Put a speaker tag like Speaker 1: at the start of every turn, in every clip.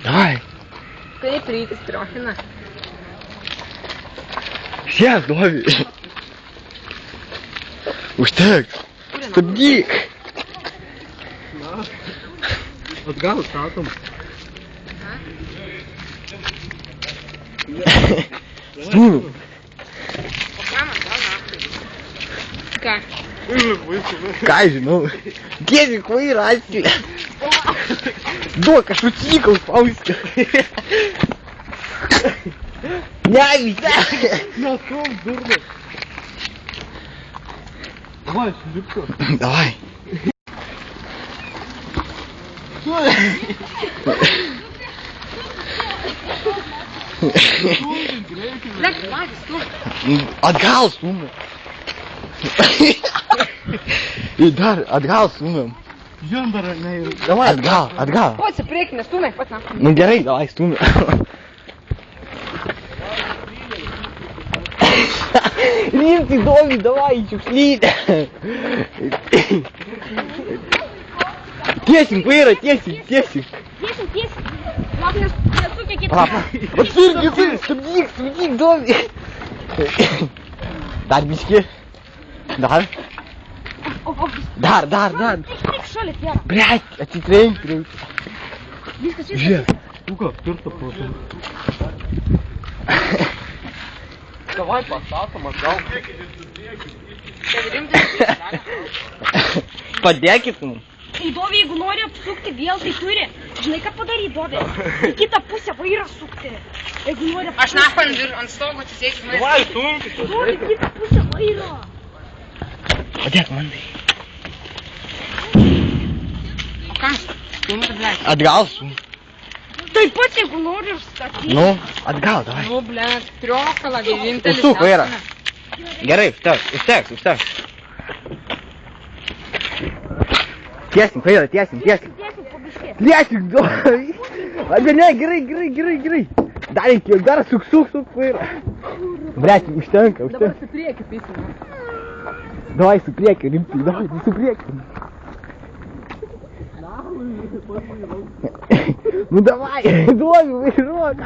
Speaker 1: Давай.
Speaker 2: Kaip rytis trofina.
Speaker 1: Сейчас, давай. Užteks. Stabdyk.
Speaker 3: Atgal statom.
Speaker 1: Stūmiu.
Speaker 2: O ką man gal naktį? Ką?
Speaker 1: Ką žinau. Tiesiai vairą atskilė. Duok, aš užsikau spausti. Ne, visai.
Speaker 3: Nesum, durnas. Давай, легко.
Speaker 1: Давай.
Speaker 2: Lek, patys, tu.
Speaker 1: Atgal stūmiu. Ir dar atgal stūmiam.
Speaker 3: Jandara, ne.
Speaker 1: Давай, atgal.
Speaker 2: Pats į priekį, nestumai, pats na.
Speaker 1: Nu gerai, давай stūmiu. Rimtai, Dovi, давай, čiukšlytę. Tiesink vairą, tiesink.
Speaker 2: Tiesiai. Lauk, nesukė kitą.
Speaker 1: Atsirgi, stabdyk, Dovi. Dar biški. Dar. Dar.
Speaker 2: Tik šalia tėra.
Speaker 1: Блядь, atitrenk reikia.
Speaker 2: Viskas.
Speaker 1: Žiūrėk.
Speaker 3: Ну-ка, тырто просто. Давай поставим, отдал.
Speaker 2: Tai rimtas.
Speaker 1: Padėkit mums.
Speaker 2: Dovė, jeigu nori apsukti vėl, tai turi. Žinai, ką padaryti, Dovė? Į kitą pusę vairą sukti. Jeigu nori apsukti. Aš nafan ant stogo atsisėsiu.
Speaker 3: Давай, сумки.
Speaker 2: Dovė, kitą pusę vairą.
Speaker 1: Padėk man tai.
Speaker 2: O ką? Stumti, blėt.
Speaker 1: Atgal sum.
Speaker 2: Taip pat, jeigu nori ir statyti.
Speaker 1: Nu, atgal, davai.
Speaker 2: Nu, blėt, triokala, vienintelis.
Speaker 1: Užsuk vairą. Gerai, užteks. Tiesink vairą, tiesink. Tiesink, Dovi. Ne, gerai. Dar iki, dar suk vairą. Блядь, užtenka.
Speaker 2: Dabar su priekį pisime.
Speaker 1: Давай su priekį, rimtai, давай, su priekį. Ну давай, Дови, вairuok.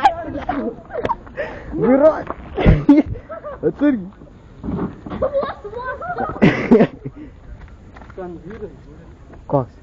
Speaker 1: Atsargiai. Koks?